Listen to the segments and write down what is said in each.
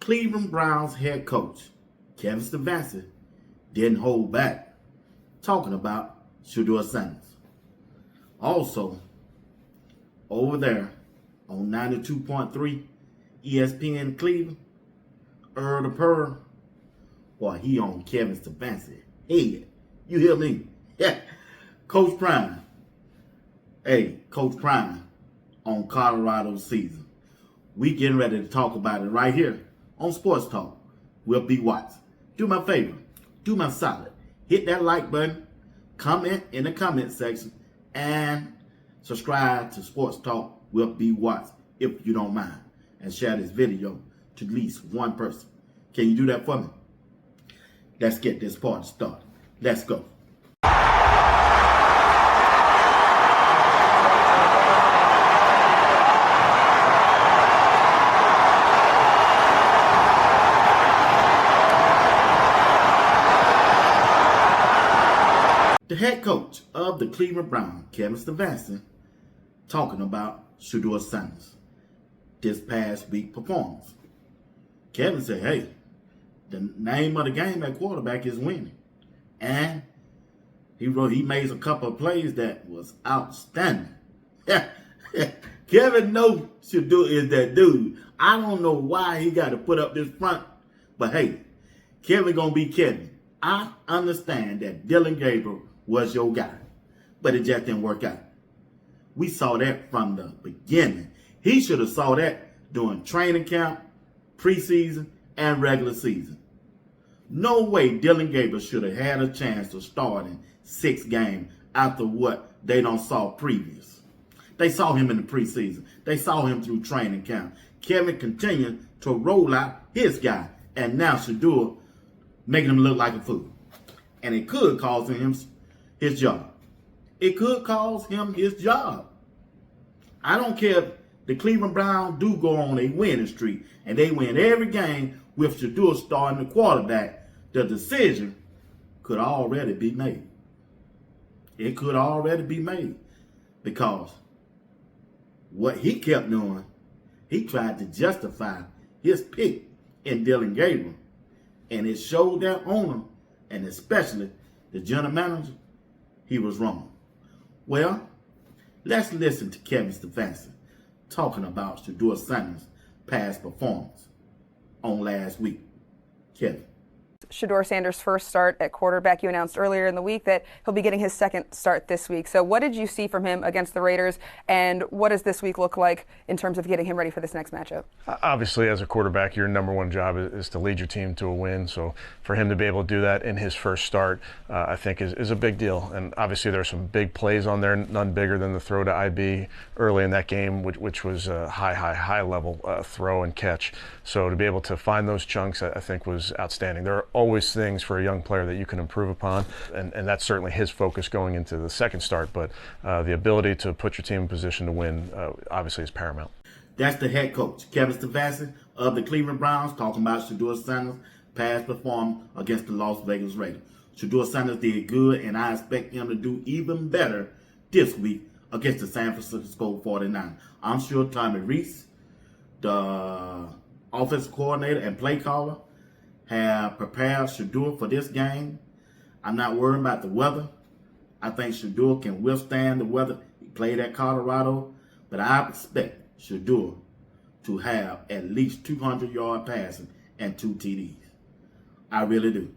Cleveland Browns head coach Kevin Stefanski didn't hold back talking about Shedeur Sanders. Also, over there on 92.3 ESPN Cleveland, Earl the Pearl, boy, he on Kevin Stefanski head. You hear me? Yeah. Coach Prime. Hey, Coach Prime on Colorado season. We getting ready to talk about it right here on Sports Talk. We'll be watching. Do my favor. Do my solid. Hit that like button. Comment in the comment section. And subscribe to Sports Talk. We'll be watching if you don't mind. And share this video to at least one person. Can you do that for me? Let's get this party started. Let's go. The head coach of the Cleveland Browns, Kevin Stefanski, talking about Shedeur Sanders' this past week performance. Kevin said, hey, the name of the game at quarterback is winning. And he made a couple of plays that was outstanding. Kevin knows Shedeur is that dude. I don't know why he got to put up this front, but hey, Kevin gonna be Kevin. I understand that Dylan Gabriel was your guy, but it just didn't work out. We saw that from the beginning. He should have saw that during training camp, preseason, and regular season. No way Dylan Gabriel should have had a chance to start in 6 games after what they done saw previous. They saw him in the preseason. They saw him through training camp. Kevin continued to roll out his guy, and now Shedeur making him look like a fool. And it could cost him his job. It could cost him his job. I don't care if the Cleveland Browns do go on a winning streak and they win every game with Shedeur starting the quarterback. The decision could already be made. It could already be made because what he kept doing, he tried to justify his pick in Dylan Gabriel. And it showed that owner, and especially the general manager, he was wrong. Well, let's listen to Kevin Stefanski talking about Shedeur Sanders' past performance on last week. Kevin. Shedeur Sanders' first start at quarterback. You announced earlier in the week that he'll be getting his second start this week. So what did you see from him against the Raiders, and what does this week look like in terms of getting him ready for this next matchup? Obviously, as a quarterback, your number one job is to lead your team to a win. So for him to be able to do that in his first start, I think is a big deal. And obviously there are some big plays on there, none bigger than the throw to IB early in that game, which was a high level throw and catch. So to be able to find those chunks, I think was outstanding. There are always things for a young player that you can improve upon, and that's certainly his focus going into the second start. But the ability to put your team in position to win obviously is paramount. That's the head coach, Kevin Stefanski of the Cleveland Browns, talking about Shedeur Sanders' past performance against the Las Vegas Raiders. Shedeur Sanders did good, and I expect him to do even better this week against the San Francisco 49ers. I'm sure Tommy Reese, the offensive coordinator and play caller, have prepared Shedeur for this game. I'm not worried about the weather. I think Shedeur can withstand the weather. He played at Colorado, but I expect Shedeur to have at least 200-yard passing and 2 TDs. I really do.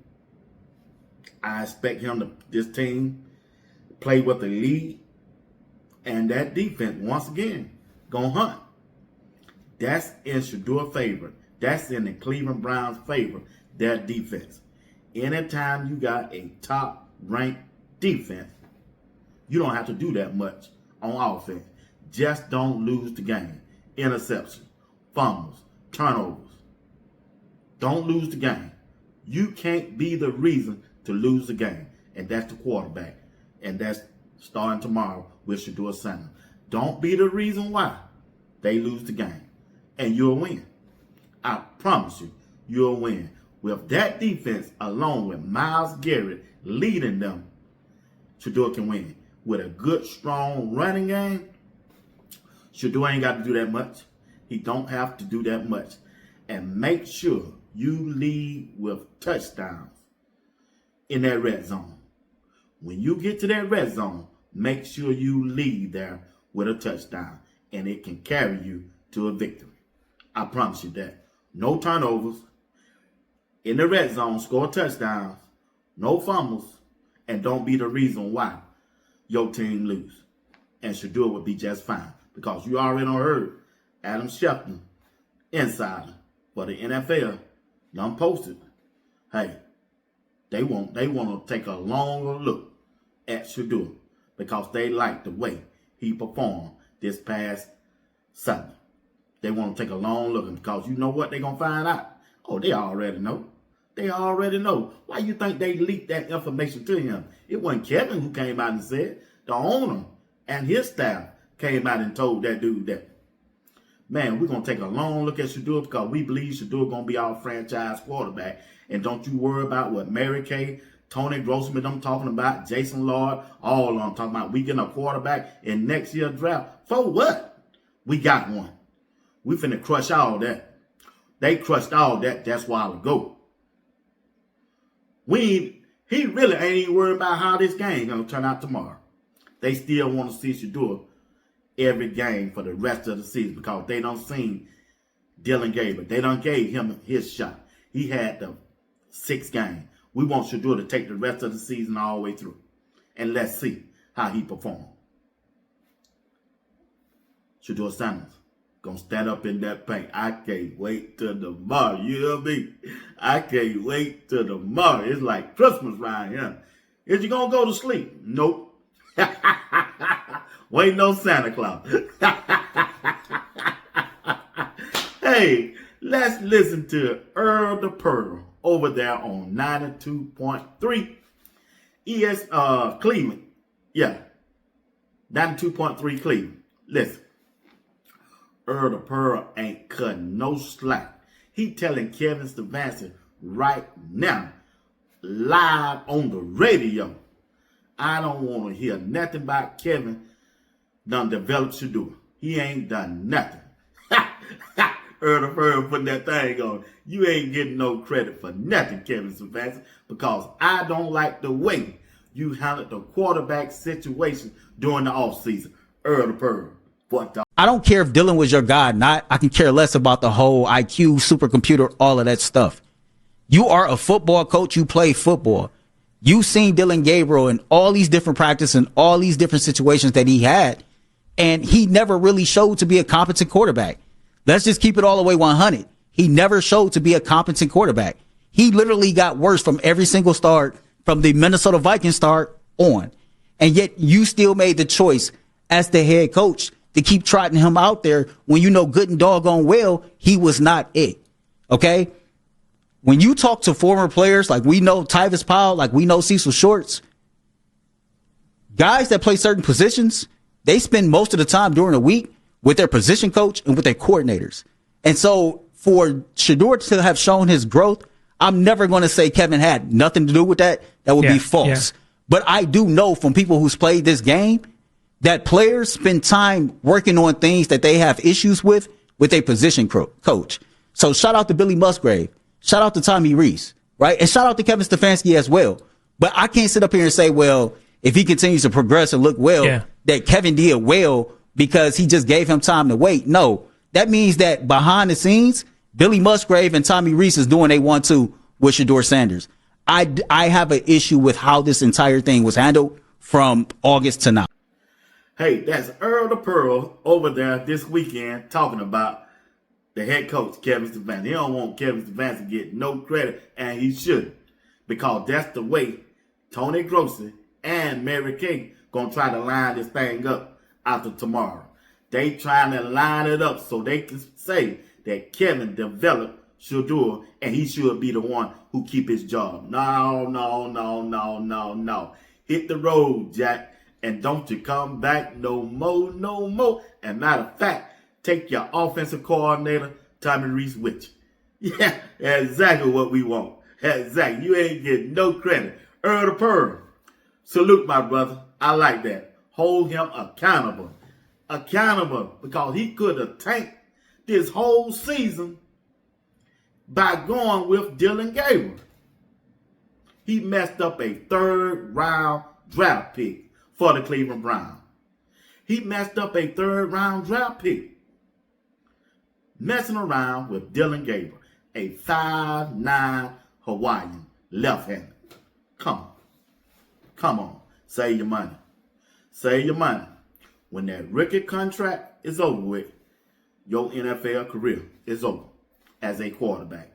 I expect this team play with the lead, and that defense, once again, gonna hunt. That's in Shedeur's favor. That's in the Cleveland Browns' favor, their defense. Anytime you got a top-ranked defense, you don't have to do that much on offense. Just don't lose the game. Interceptions, fumbles, turnovers. Don't lose the game. You can't be the reason to lose the game, and that's the quarterback. And that's starting tomorrow with Shedeur Sanders. Don't be the reason why they lose the game, and you'll win. I promise you, you'll win. With that defense, along with Myles Garrett leading them, Shedeur can win. With a good, strong running game, Shedeur ain't got to do that much. He don't have to do that much. and make sure you lead with touchdowns in that red zone. When you get to that red zone, make sure you lead there with a touchdown, and it can carry you to a victory. I promise you that. No turnovers. In the red zone, score touchdowns, no fumbles, and don't be the reason why your team lose. And Shedeur would be just fine, because you already heard Adam Schefter, insider for the NFL, done posted. Hey, they want to take a longer look at Shedeur because they like the way he performed this past Sunday. They want to take a long look, because you know what they're going to find out? Oh, they already know. They already know. Why you think they leaked that information to him? It wasn't Kevin who came out and said. The owner and his staff came out and told that dude that. Man, we're going to take a long look at Shedeur, because we believe Shedeur going to be our franchise quarterback. And don't you worry about what Mary Kay, Tony Grossman, I'm talking about, Jason Lord, all of them talking about we getting a quarterback in next year's draft. For what? We got one. We finna crush all that. They crushed all that. That's a while ago. He really ain't even worried about how this game gonna turn out tomorrow. They still want to see Shedeur every game for the rest of the season, because they don't seen Dylan Gabriel. They done gave him his shot. He had the 6th game. We want Shedeur to take the rest of the season all the way through. And let's see how he performs. Shedeur Sanders gonna stand up in that paint. I can't wait till tomorrow. You hear me? I can't wait till tomorrow. It's like Christmas right here. Is you gonna go to sleep? Nope. Wait, no Santa Claus. Hey, let's listen to Earl the Pearl over there on 92.3 Cleveland. Yeah, 92.3 Cleveland. Listen. Earl the Pearl ain't cutting no slack. He telling Kevin Stefanski right now, live on the radio, I don't want to hear nothing about Kevin done developed Shedeur. He ain't done nothing. Earl the Pearl putting that thing on. You ain't getting no credit for nothing, Kevin Stefanski, because I don't like the way you handled the quarterback situation during the offseason. Earl the Pearl. What the? I don't care if Dylan was your guy or not. I can care less about the whole IQ, supercomputer, all of that stuff. You are a football coach. You play football. You've seen Dylan Gabriel in all these different practices and all these different situations that he had, and he never really showed to be a competent quarterback. Let's just keep it all the way 100. He never showed to be a competent quarterback. He literally got worse from every single start from the Minnesota Vikings start on. And yet you still made the choice as the head coach to keep trotting him out there when you know good and doggone well he was not it. Okay? When you talk to former players, like we know Tyvis Powell, like we know Cecil Shorts, guys that play certain positions, they spend most of the time during the week with their position coach and with their coordinators. And so for Shedeur to have shown his growth, I'm never going to say Kevin had nothing to do with that. That would be false. Yeah. But I do know from people who's played this game that players spend time working on things that they have issues with a position coach. So shout out to Billy Musgrave. Shout out to Tommy Reese, right? And shout out to Kevin Stefanski as well. But I can't sit up here and say, well, if he continues to progress and look well, that Kevin did well because he just gave him time to wait. No, that means that behind the scenes, Billy Musgrave and Tommy Reese is doing they want to with Shedeur Sanders. I have an issue with how this entire thing was handled from August to now. Hey, that's Earl the Pearl over there this weekend talking about the head coach, Kevin Stefanski. He don't want Kevin Stefanski to get no credit, and he should, because that's the way Tony Grossi and Mary Kay gonna try to line this thing up after tomorrow. They trying to line it up so they can say that Kevin developed Shedeur and he should be the one who keep his job. No. Hit the road, Jack, and don't you come back no more. And matter of fact, take your offensive coordinator, Tommy Reese, with you. Yeah, exactly what we want. Exactly. You ain't getting no credit. Earl the Pearl. Salute, my brother. I like that. Hold him accountable. Accountable, because he could have tanked this whole season by going with Dylan Gabriel. He messed up a 3rd round draft pick for the Cleveland Browns. He messed up a 3rd round draft pick. Messing around with Dylan Gabriel, a 5'9" Hawaiian left-hander. Come on, save your money. Save your money. When that rookie contract is over with, your NFL career is over as a quarterback.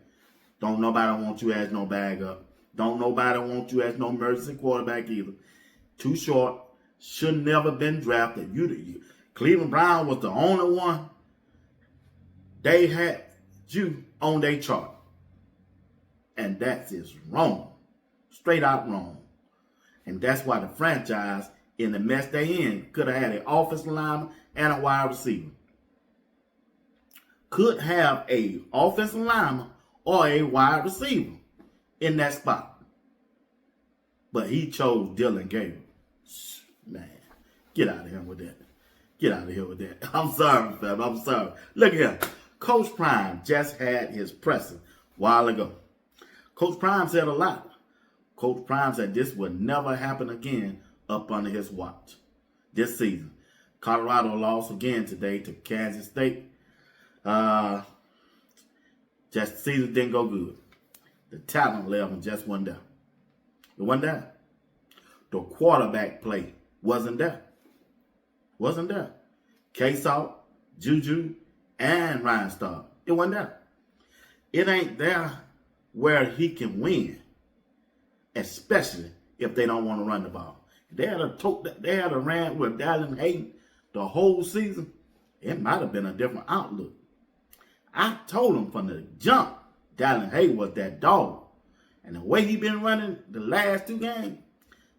Don't nobody want you as no bag up. Don't nobody want you as no emergency quarterback either. Too short. Should never been drafted. Cleveland Brown was the only one. They had you on their chart. And that is wrong. Straight out wrong. And that's why the franchise, in the mess they in, could have had an offensive lineman and a wide receiver. Could have a offensive lineman or a wide receiver in that spot. But he chose Dylan Gabriel. Man, get out of here with that. Get out of here with that. I'm sorry, fam. I'm sorry. Look here. Coach Prime just had his presser a while ago. Coach Prime said a lot. Coach Prime said this would never happen again up under his watch this season. Colorado lost again today to Kansas State. Just the season didn't go good. The talent level just wasn't there. It wasn't there. The quarterback play wasn't there. Wasn't there. K-Salt, Juju, and Ryan Starr. It wasn't there. It ain't there where he can win, especially if they don't want to run the ball. They had a rant with Dalton Hayden the whole season. It might have been a different outlook. I told him from the jump, Dalton Hayden was that dog. And the way he been running the last 2 games,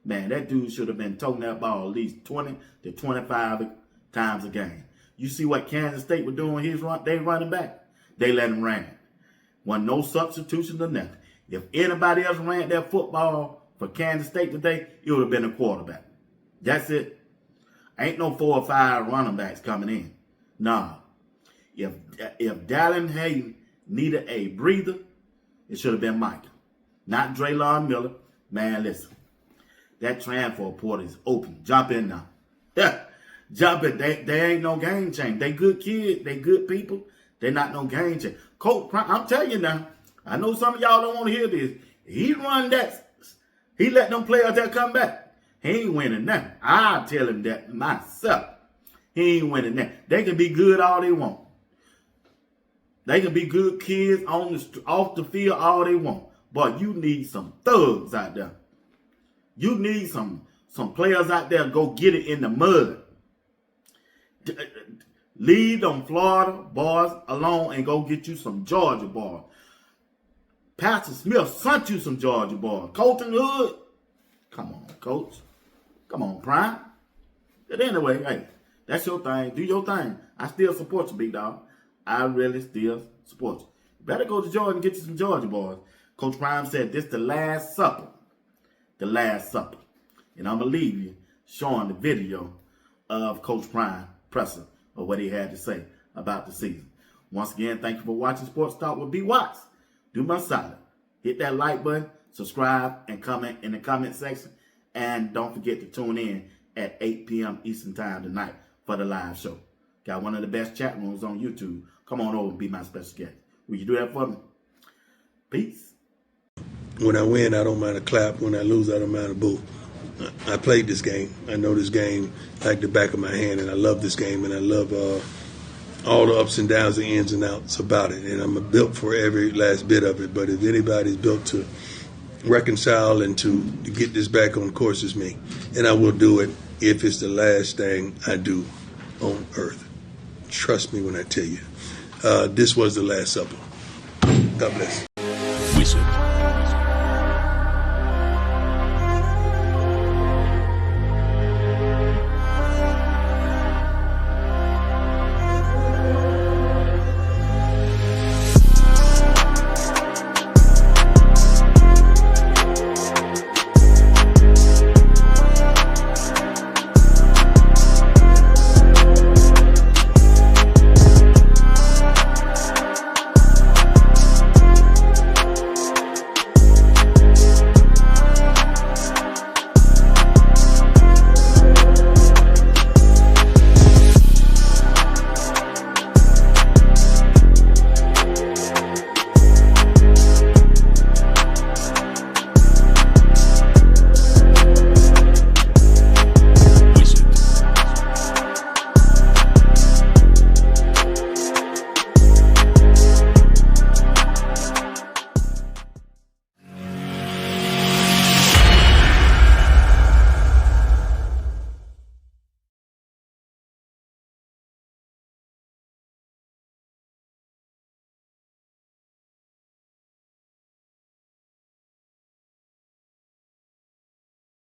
man, that dude should have been toting that ball at least 20 to 25 times a game. You see what Kansas State were doing they running back? They let him run. Wasn't no substitution or nothing. If anybody else ran that football for Kansas State today, it would have been a quarterback. That's it. Ain't no 4 or 5 running backs coming in. Nah. If Dalton Hayden needed a breather, it should have been Mike. Not Draylon Miller. Man, listen. That transfer portal is open. Jump in now. Yeah. Jump in. They ain't no game change. They good kids. They good people. They not no game change. Coach Prime, I'm telling you now. I know some of y'all don't want to hear this. He run that. He let them players that come back. He ain't winning nothing. I'll tell him that myself. He ain't winning nothing. They can be good all they want. They can be good kids off the field all they want. But you need some thugs out there. You need some players out there go get it in the mud. Leave them Florida boys alone and go get you some Georgia boys. Pastor Smith sent you some Georgia boys. Colton Hood. Come on, Coach. Come on, Prime. But anyway, hey, that's your thing. Do your thing. I still support you, big dog. I really still support you. Better go to Georgia and get you some Georgia boys. Coach Prime said this the last supper. The last supper. And I'm going to leave you showing the video of Coach Prime presser of what he had to say about the season. Once again, thank you for watching Sports Talk with B. Watts. Do my solid. Hit that like button, subscribe, and comment in the comment section. And don't forget to tune in at 8 p.m. Eastern Time tonight for the live show. Got one of the best chat rooms on YouTube. Come on over and be my special guest. Will you do that for me? Peace. When I win, I don't mind a clap. When I lose, I don't mind a boo. I played this game. I know this game like the back of my hand, and I love this game, and I love all the ups and downs, the ins and outs about it. And I'm built for every last bit of it. But if anybody's built to reconcile and to get this back on course, it's me. And I will do it if it's the last thing I do on earth. Trust me when I tell you. This was the Last Supper. God bless. Wizard.